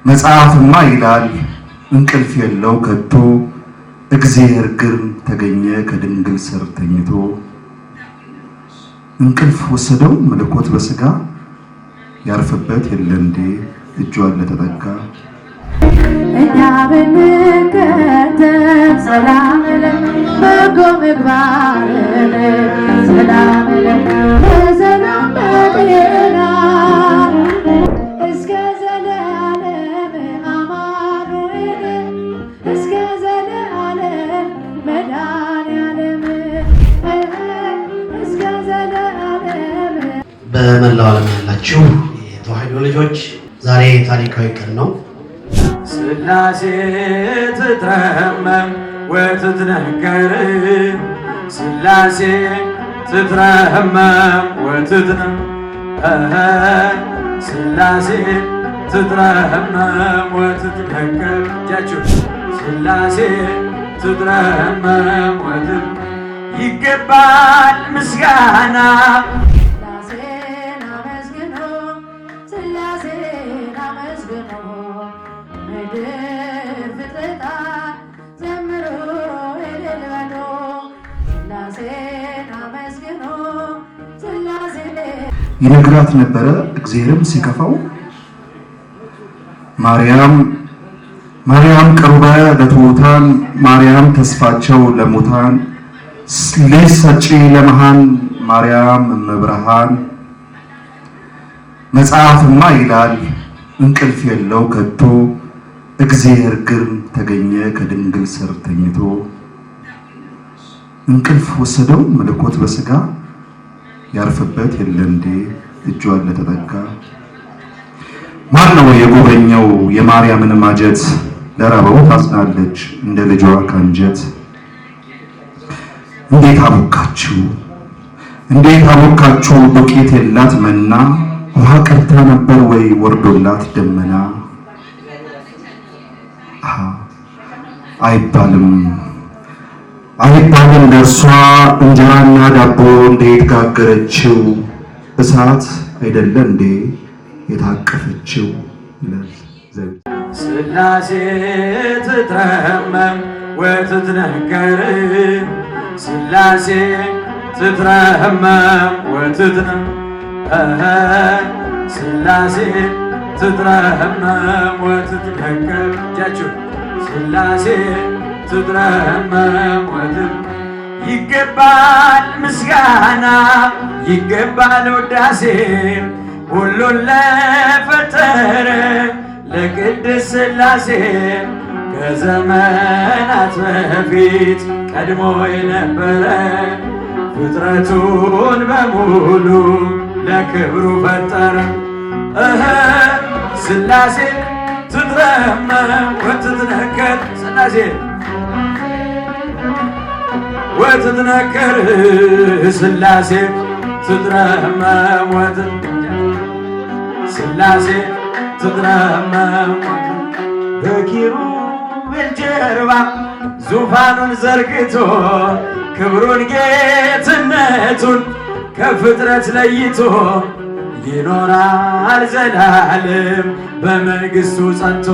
መጽሐፍማ ይላል እንቅልፍ የለው ከቶ እግዚአብሔር ግን ተገኘ ከድንግል ስር ተኝቶ እንቅልፍ ወሰደው መለኮት በስጋ ያርፍበት የለ እንዴ እጇን ለተጠጋ እኛ ብንከተል ሰላም በጎ ምግባር ሰላም ለዘላለም በጤና እስከ ዘላለም አማኑኤል እስከ ዘላለም መድኃኒዓለም እስከ ዘላለም። በመላው ዓለም ያላችሁ የተዋሕዶ ልጆች ዛሬ ታሪካዊ ቀን ነው። ስላሴ ትትረመም ወትትነገር ስላሴ ትትረመም ስላሴ ትትረመም ወትትነገር እጃችሁ ስላሴ ትትረመም ይገባል ምስጋና ይነግራት ነበረ እግዚአብሔርም ሲከፋው ማርያም ቅርበ ለትሑታን ማርያም ተስፋቸው ለሙታን ልጅ ሰጪ ለመሃን ማርያም እመብርሃን መጽሐፍማ ይላል እንቅልፍ የለው ከቶ እግዚአብሔር ግን ተገኘ ከድንግል ስር ተኝቶ እንቅልፍ ወሰደው መለኮት በስጋ ያርፍበት የለ እንዴ እጇን ለተጠጋ ማን ነው የጎበኘው የማርያምን ማጀት ለራበው ታዝናለች እንደ ልጇ ካንጀት እንዴት አቦካችሁ ዱቄት የላት መና ውሃ ቀርታ ነበር ወይ ወርዶላት ደመና አይባልም ለእርሷ እንጀራና ዳቦ እንዴት ጋገረችው እሳት አይደለ እንዴ የታቀፈችው ይላል። ስላሴ ትትረመም ወትትነገር ስላሴ ትትረመም ስላሴ ትትረመም ወትትነገር እጃችሁ ስላሴ ትትረመም ይገባል ምስጋና ይገባል ውዳሴ ሁሉን ለፈጠረ ለቅድስት ስላሴ ከዘመናት በፊት ቀድሞ የነበረ ፍጥረቱን በሙሉ ለክብሩ ፈጠረ። ስላሴ ትትረመም ወትትነገር ስላሴ ወትትነገር ስላሴ ትትረመም ስላሴ ትትረመም በኪሩቤል ጀርባ ዙፋኑን ዘርግቶ ክብሩን ጌትነቱን ከፍጥረት ለይቶ ይኖራል ዘላለም በመንግሥቱ ጸንቶ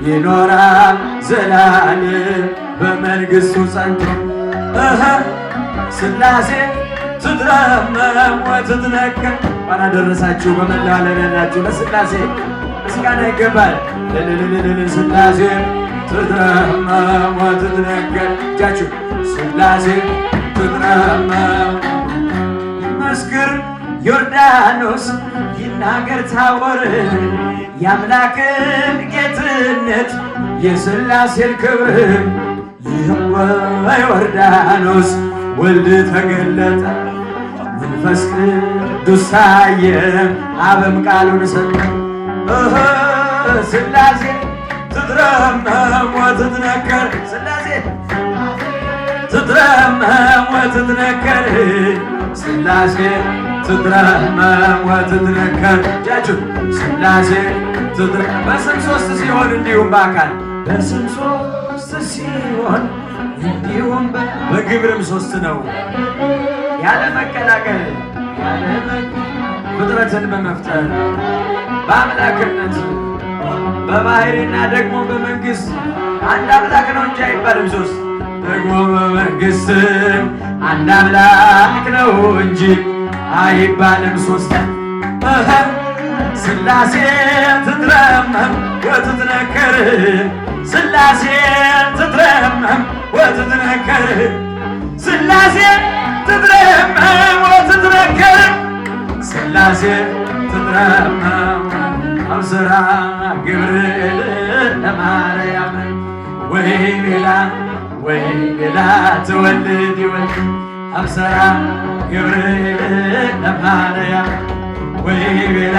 ይኖራል ዘላለም በመንግሥቱ ጸንቶ ስላሴ ትትረመም ወትትነገር እንኳን አደረሳችሁ። በመላው ዓለም ያላችሁ ለስላሴ ምስጋና ይገባል። ስላሴ ትትረመም ወትትነገር እጃችሁ ስላሴ ትትረመም ይመስክር ዮርዳኖስ ይናገር ታቦር የአምላክን ጌትነት የስላሴን ክብር ይህም በዮርዳኖስ ወልድ ተገለጠ መንፈስ ቅዱስ ታየ አብም ቃሉን ሰጠ። ስላሴ ትትረመም ወትትነገር ስላሴ ትትረመም ወትትነገር ስላሴ ትትረመም ወትትነገር እጃችሁ ስላሴ በስም ሶስት ሲሆን እንዲሁም በአካል በስም ሶስት ሲሆን እንዲሁም በግብርም ሶስት ነው። ያለ መቀላቀል ፍጥረትን በመፍጠር በአምላክነት በባህሪና ደግሞ በመንግስት አንድ አምላክ ነው እንጂ አይባልም ሶስት። ደግሞ በመንግስት አንድ አምላክ ነው እንጂ አይባልም ሶስት። ስላሴ ትትረመም ወትትነከር ስላሴ ትትረመም ወትትነከር ስላሴ ትትረመም ወትትነከር ስላሴ ትትረመም አብስራ ገብርኤል ለማርያም ወይ ቤላ ትወልድ ይወልድ አብስራ ገብርኤል ለማርያም ወይ ቤላ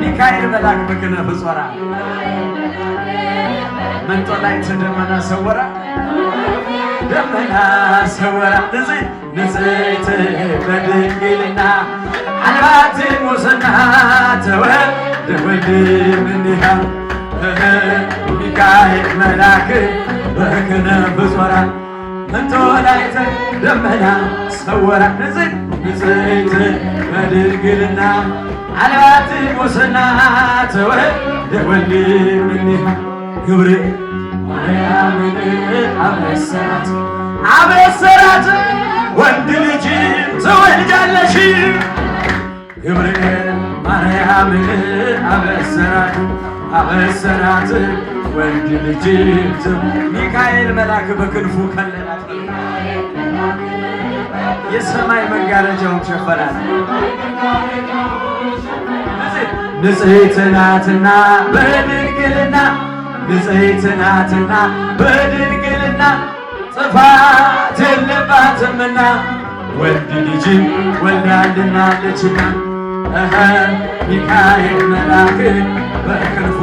ሚካኤል መልአክ በክነፍ ጾራ መንጦላዕት ደመና ሰወራ ንጽሕት በድንግልና አልባት ሙስና ተወልደ ወልድ እምኔሃ ሚካኤል መልአክ በክነፍ ጾራ መንጦላዕት ደመና ሰወራ ንጽሕት በድንግልና አልባት ሙስና ተወልደ ወልድ እምኔሃ ገብርኤል ማርያምን አበሰራት ወንድ ልጅ ትወልጃለሽ። ገብርኤል ማርያምን አበሰራት ወንድ ልጅ ሚካኤል መልአክ በክንፉ ከለላት። የሰማይ መጋረጃውን ሸፈናት። ንጽሕት ናትና በድንግልና ንጽሕት ናትና በድንግልና ጥፋት የለባትምና ወንድ ልጅን ወልዳልናለችና ሚካኤል መልአክ በክንፉ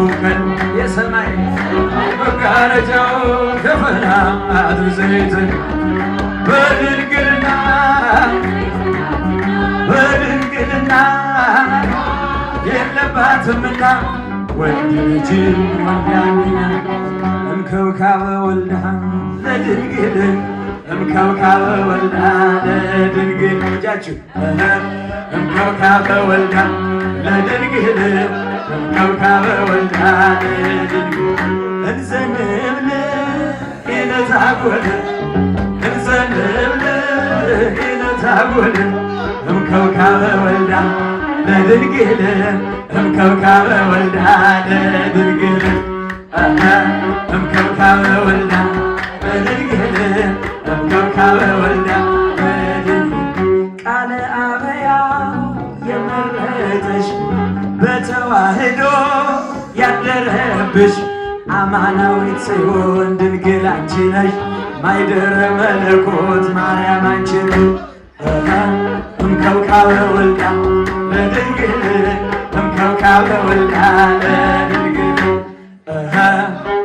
የሰማይ መጋረጃው ሸፈናት። ንጽሕት በድንግልና የለባትምና ወንድ ልጅን ወልዳልና እምከብካበ ወልዳ ለድንግል እምከብካበ ወልዳ ለድንግል እጃችሁ እምከብካበ ወልዳ ለድንግል እምከብካበ ወልዳ ለድንግል እንዘንብል ኢነዛጎል እንዘንብል ኢነዛጎል እምከብካበ ወልዳ ለድንግል እምከብካበ ወልዳ ለድንግል እምከብካበ ወልዳ ለድንግል እምከብካበ ወልዳ ለድንግል ቃለ አበያ የመረጠሽ በተዋህዶ ያደረብሽ አማናዊት ጽዮን ድንግል አንቺ ነሽ። ማይደረ መለኮት ማርያም አንቺ ነሽ። እምከብካበ ወልዳ ለድንግል እምከብካበ ወልዳ ለድንግል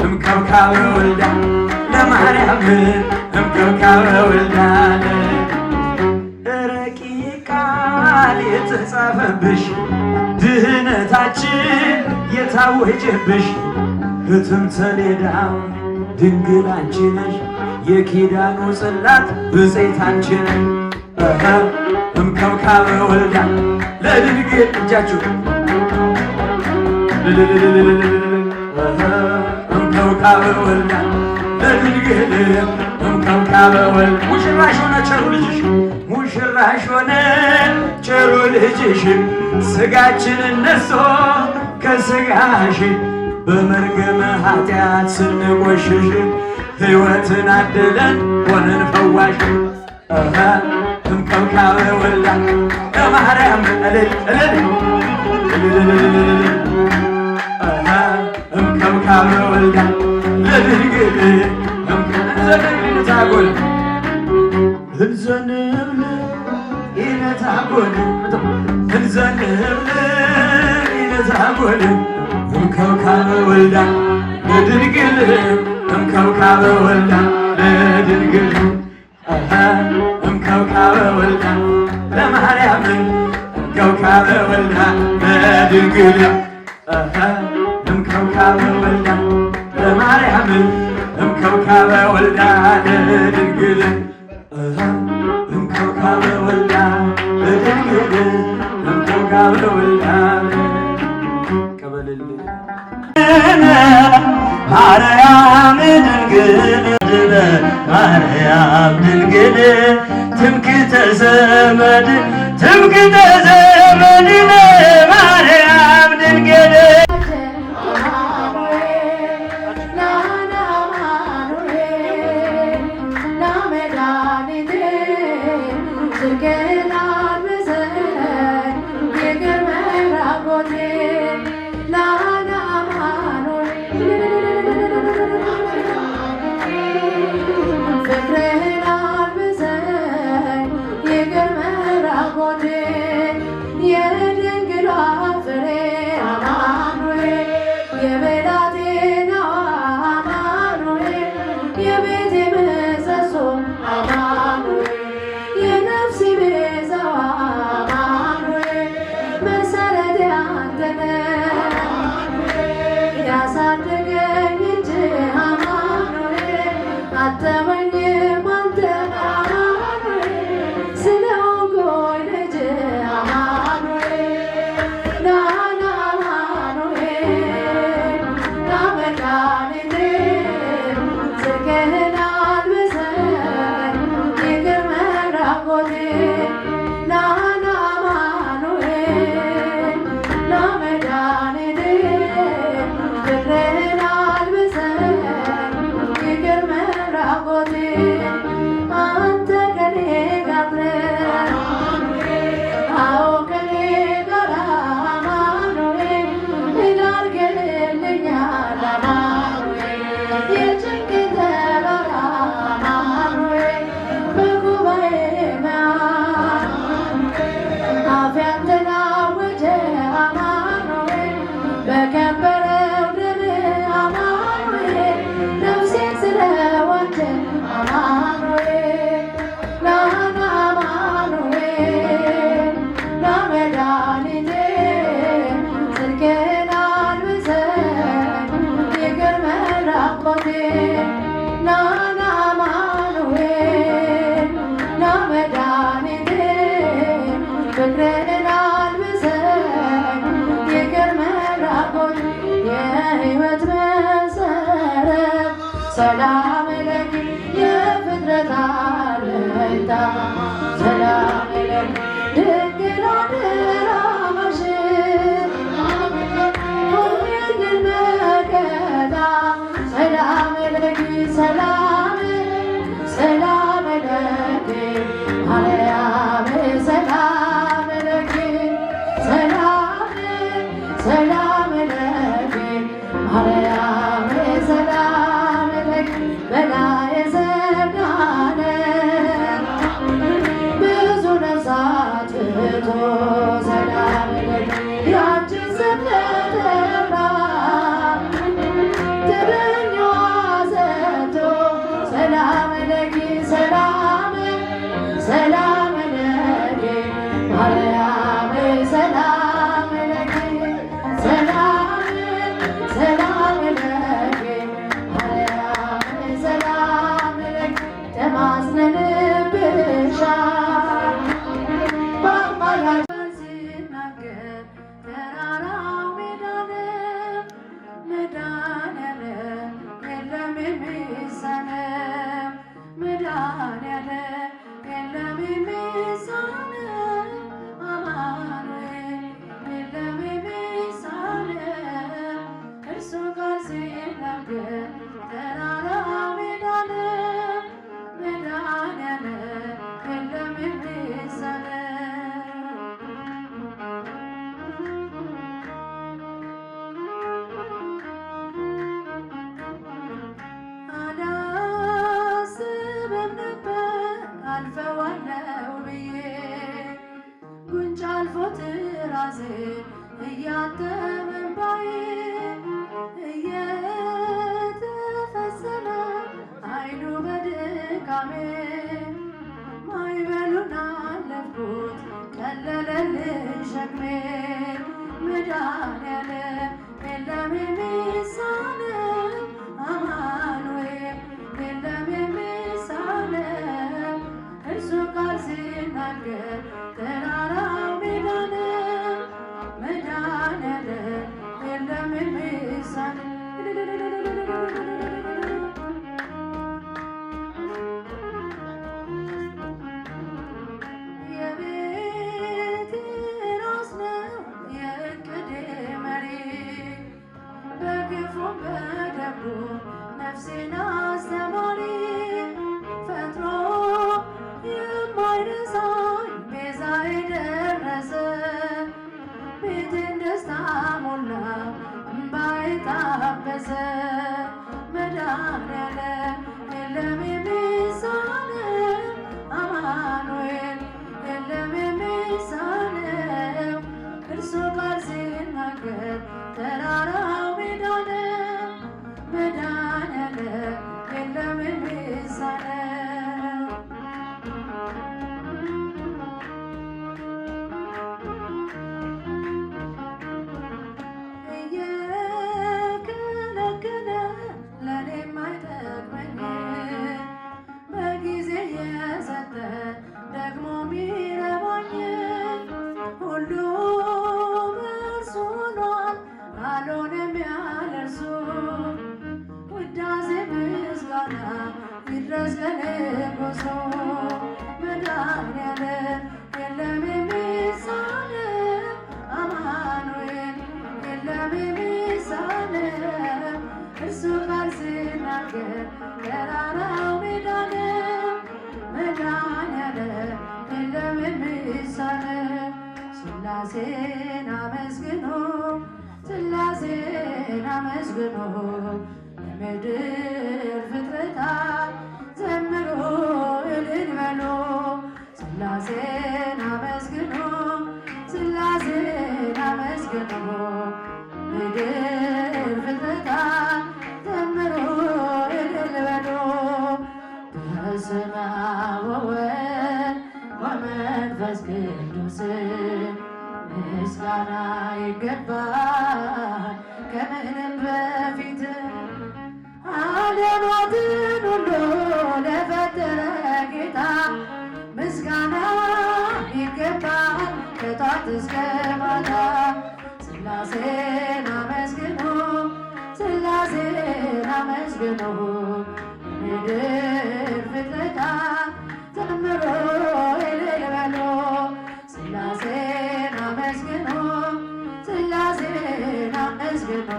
እምከብካበ ወልዳ ለማርያም እምከብካበ ወልዳ ረቂቅ ቃል የተጻፈብሽ ድህነታችን የታወጀብሽ ህትምተ ሌዳው ድንግል አንቺ ነሽ። የኪዳኑ ጽላት ብፅዕት አንቺ ነሽ። እምከብካበ ወልዳ ለድንግል እጃችሁ እምከብካበ ወልዳ ለድንግል እምከብካበ ወልዳ ሙሽራሽ ሆነ ቸሩ ልጅሽ ሙሽራሽ ሆነ ቸሩ ልጅሽ ስጋችንን ነሶ ከስጋሽ በመርገመ ኃጢአት ስንቆሽሽ ሕይወትን አደለን ሆነን ፈዋሽ እምከብካበ ወልዳ ለማርያም እምከብካበ ወልዳ ለድንግል እንዘንብል እንዘንብል ኢነታጎል እንዘንብል ኢነታጎል እምከብካበ ወልዳ ለድንግል እምከብካበ ወልዳ ለድንግል እምከብካበ ወልዳ ለማርያም እምከብካበ ወልዳ ለድንግል እምከብካበ ወልዳ ለማርያም እምከብካበ ወልዳ ለድንግል እምከብካበ ወልዳ ለድንግል እምከብካበ ወልዳ ቀበልልኝ ማርያም ድንግል ማርያም ድንግል ትምክህተ ዘመድ ማርያም ድንግል ሰላም ለኪ የፍጥረት አለኝታ ሰላም ለኪ ድንግል አደራሽ ሁሉን መከታ ሰላም ለኪ ሰላም ለኪ ማርያም ሰላም ለኪ ሰላም ለኪ ማርያም ሰላም የሚሳን የቤቴ ራስ ነው የእቅዴ መሪ በክፉም በደጉ ነፍሴን አስተማሪ ፈጥሮ የማይረሳኝ ቤዛ የደረሰ ቤቴን ደስታ ሞላ እምባዬ ታበሰ መድኃኔዓለም የለም የሚሳነው አማኑኤል የለም የሚሳነው እርሱ ቃል ሲናገር ተራራው ሜዳ ነው መድኃኔዓለም የለም የሚሳነው እየከለከለ ለኔ የማይጠቅመኝ በጊዜ የሰጠ ደግሞ ሚረባኝ ሁሉም እርሱ ሆኗል አልሆነም ያለ እርሱ ውዳሴ ምስጋና ይድረስ ለንጉሡ መድኃኔዓለም የለም የሚሳነው አማኑኤል የለም የሚሳነው እርሱ ቃል ሲናገር ተራራው ሜዳ ነው መድኃኔዓለም የለም የሚሳነው ሥላሴን አመስግኑ ሥላሴን አመስግኑ የምድር ፍጥረታት ዘምሩ እልል በሉ ሥላሴን አመስግኑ ሥላሴን አመስግኑ ምድር ፍጥረታት ዘምሩ እልል በሉ በስመ አብ ወወልድ ወመንፈስ ቅዱስ ምስጋና ይገባል ከምንም በፊት ዓለማትን ሁሉ ለፈጠረ ጌታ ምስጋና ይገባል ከጧት እስከ ማታ ሥላሴን አመስግኑ ሥላሴን አመስግኑ ምድር ፍጥረታት ዘምሩ እልል በሉ ሥላሴን አመስግኑ ሥላሴን አመስግኑ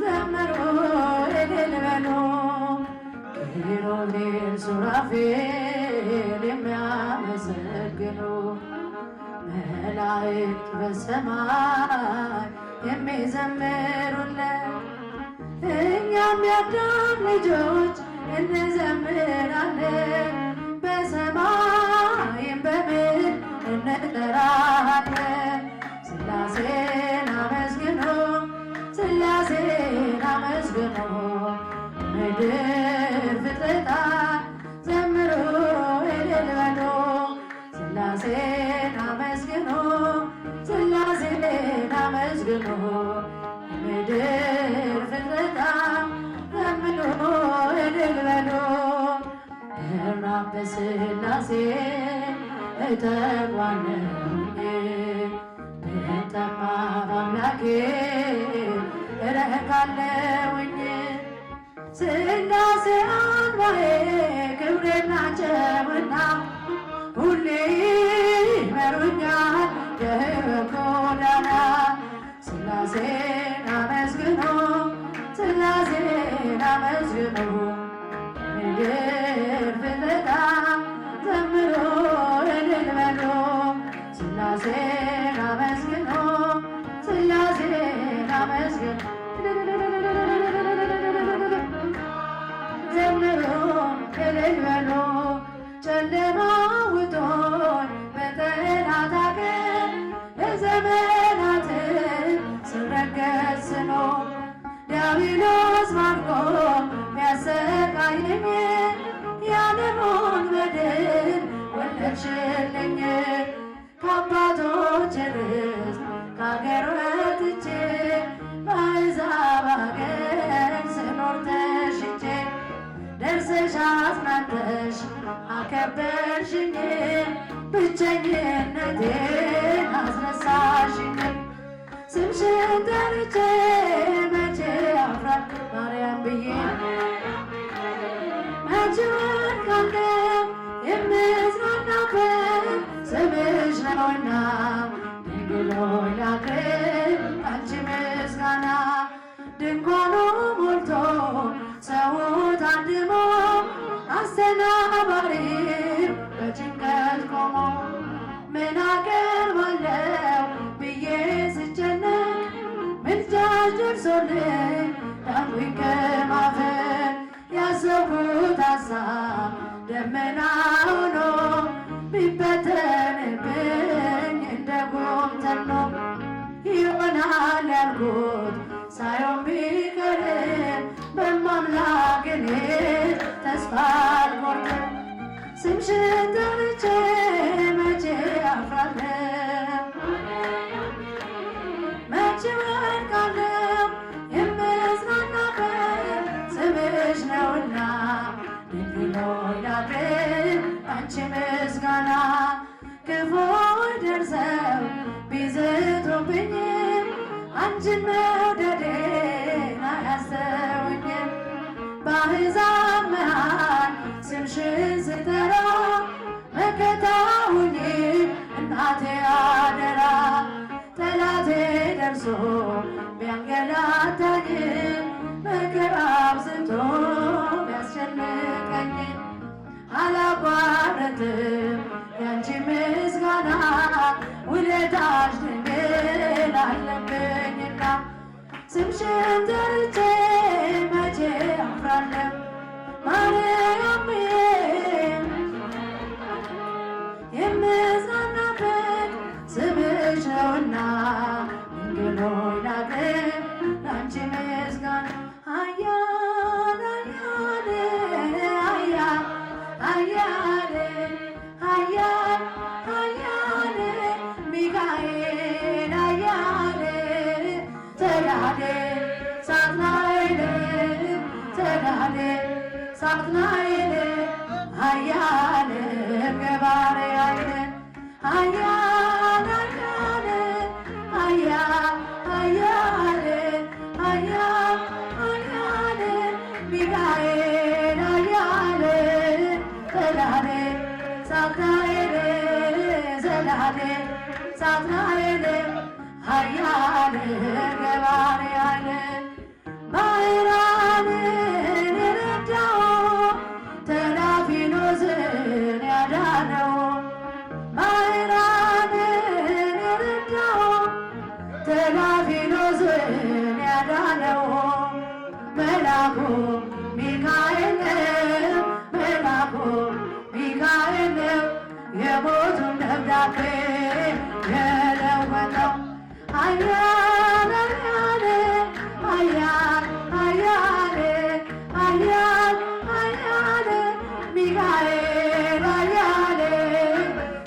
ዘምሩ እልል በሉ ኪሩቤል ሱራፌል የሚያመሰግኑ መላእክት በሰማይ የሚዘምሩለት እኛም የአዳም ልጆች እንዘምራለን በሰማይም በምድር እንጠራለን ሥላሴን አመስግኑ ሥላሴን አመስግኑ ምድር ፍጥረታት ዘምሩ እልል በሉ ሥላሴን አመስግኑ ሥላሴን አመስግኑ ምድር ፍጥረታት ዘምሩ እልል በሉ እራብ በሥላሴ እጠግባለሁኝ ብጠማ በአምላኬ እረካለሁኝ ሥላሴ አምባዬ ክብሬ ናቸውና ሁሌ ይመሩኛል የሕይወት ጎዳና ሥላሴን አመስግኑ ሥላሴን አመስግኑ ምድር ፍጥረታት ዘምሩ እልል በሉ ሥላሴን አመስግኑ ሥላሴን አመስግኑ ዘምሩ እልል በሉ ጨለማ ውጦኝ በጠላት አገር ለዘመናትን ስረገጥ ስኖር ዲያብሎስ ማርኮ ቢያሰቃየኝ የዓለሙን በድል ወለድሽልኝ ከአባቶች ርስት ከአገር ወጥቼ በአሕዛብ አገር ስኖር ተሽቼ ደርሰሽ አጽናንተሽ አከበርሽኝ ብቸኝነቴን አስረሳሽኝ ጠርቼ መቼ አፍራል ማርያም ብዬ መቼ ወድቃለሁ የምጽናናበት ስምሽ ነውና ድንግል ሆይ ላቅርብ አንቺ ምስጋና ድንኳኑ ሞልቶ ሰው ታድሞ አስተናባሪው በጭንቀት ቆሞ ምን አቀርባለሁ ብዬ ስጨነቅ ምልጃሽ ደርሶልኝ ዳንኩኝ ከማፈር ያሰብኩት ሀሳብ ደመና ሆኖ ቢበተንብኝ እንደ ጉም ተኖ ይሆናል ያልኩት ሳይሆን ቢቀርም በማምላክ እኔ ተስፋ አልቆርጥም። ስምሽን ጠርቼ መቼ አፍራለሁ መቼ ወድቃለሁ የምጽናናበት ስምሽ ነውና ድንግል ሆይ ላቅርብ አንቺ ምስጋና ክፉዎች ደርሰው ቢዝቱብኝም አንቺን መውደዴን አያስተውኝም። በአሕዛብ መሃል ስምሽን ስጠራ መከታ ሁኚ እናቴ አደራ ጠላቴ ደርሶ ቢያንገላታኝም መከራ አብዝቶ ቢያስጨንቀኝ አላቋርጥም ያንቺ ምስጋና ውለታሽ ድንግል አለብኝና ስምሽን ጠርቼ መቼ አፍራለሁ ማርያም የምጽናናበት ስምሽ ነውና ድንግል ሆይ ላቅርብ ላንቺ ምስጋና ኃያል ኃያል ኃያል ኃያል ሚካኤል ኃያል ተራዴ ሳጥናኤል ኃያል ገባሬ ኃይል ኃያል ኃያል ሚካኤል ኃያል ተራዴ ሳጥናኤል ኃያል ገባሬ ኃይል ባህራንን የረዳው ተላፊኖስን ያዳነው ባህራንን የረዳው ተላፊኖስን ያዳነው መልአኩ ሚካኤል ነው መልአኩ ሚካኤል ነው የሞቱን ደብዳቤ የለወጠው ኃያል ሚካኤል ኃያል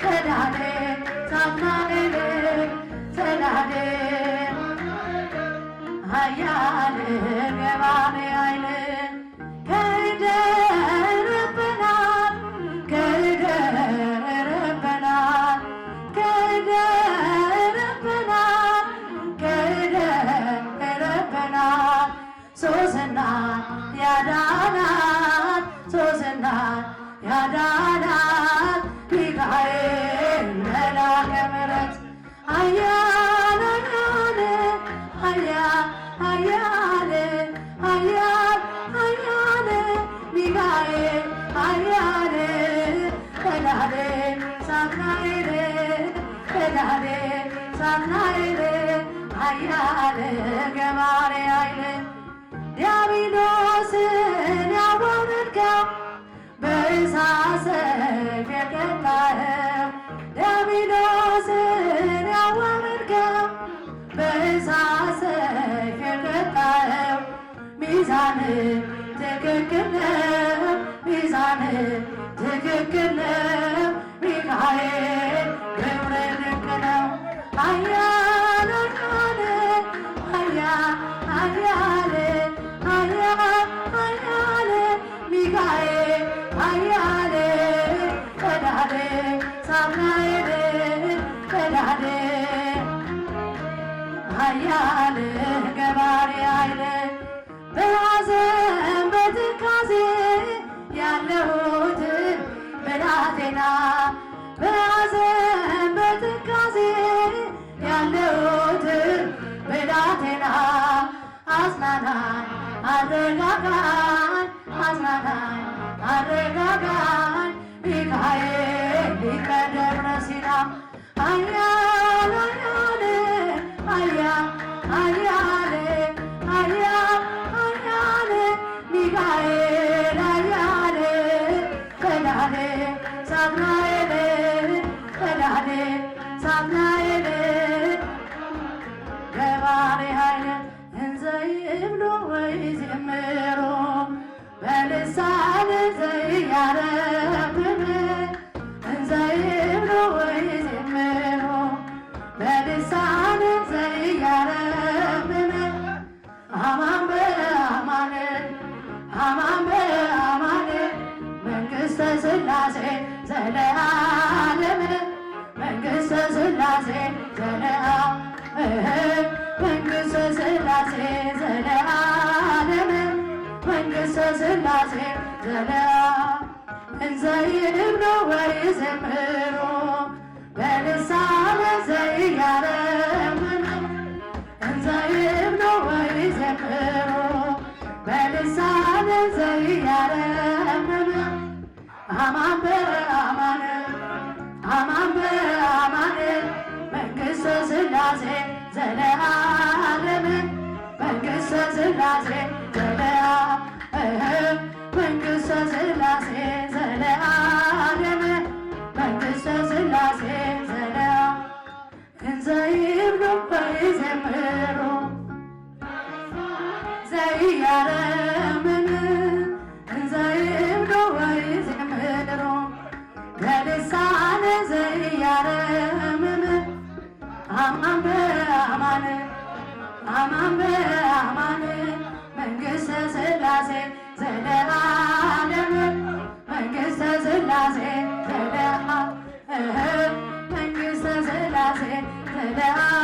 ተዳኔ ሳጥናኤል ኃያል ገባሬ ኃይል ከደረበናት ሶስና ያዳናት ሚካኤል መልአከ ምሕረት ኃያል ሚካኤል ኃያል ተዳኔ ሳጥናኤል ኃያል ገባሬ ኃይል ዲያብሎስን ያዋረድከው በእሳት ሰይፍ የቀጣኸው ዲያብሎስን ያዋረድከው በእሳት ሰይፍ የቀጣኸው ሚዛን ትክክል ነው ሚካኤል ግብር ድንቅ ነው ኃያል ሚካኤል ኃያል ተዳኔ ሳጥናኤል ኃያል ኃይል በሐዘን በትካዜ ያለሁትን ብላቴና በሐዘን በትካዜ ያለሁትን ብላቴና አጽናናኝ አረጋጋኝ አጽናናኝ አረጋጋኝ ሚካኤል ሊቀ ደብረ ሲና ኃያል ኃያል ኃያል ኃያል ኃያል ኃያል ሚካኤል ኃያል ቀዳሌ ሳጥናኤል ቀዳሌ ሳጥናኤል ገባሬ ኃይል እንዘ ይብሉ ወይዘምሩ በልሳን ዘያረብብ እንዘ ይብሉ ወይዘምሩ በልሳን ዘያረብብ አማን በአማን አማን በአማን መንግሥተ ሥላሴ ዘለዓለም መንግሥተ ሥላሴ ዘለዓለም መንግሥተ ሥላሴ ዘለዓለም መንግሥተ ሥላሴ ዘለዓለም እንዘ ይብሉ ወይዘምሩ በልሳነ ዘያረምም እንዘ ይብሉ ወይዘምሩ በልሳነ ዘያረምም አማን በአማን አማን በአማን መንግሥተ ሥላሴ ዘለዓለም መንግሥተ ሥላሴ ዘለዓለም መንግሥተ ሥላሴ ዘለዓለም መንግሥተ ሥላሴ ዘለዓለም እንዘ ይብሉ ወይዘምሩ ዘያረምም እንዘ ይብሉ ወይዘምሩ በልሳነ ዘያረምም አማን በአማን አማን በአማን መንግሥተ ሥላሴ ዘለዓለም መንግሥተ ሥላሴ ዘለዓለም መንግሥተ ሥላሴ ዘለዓለም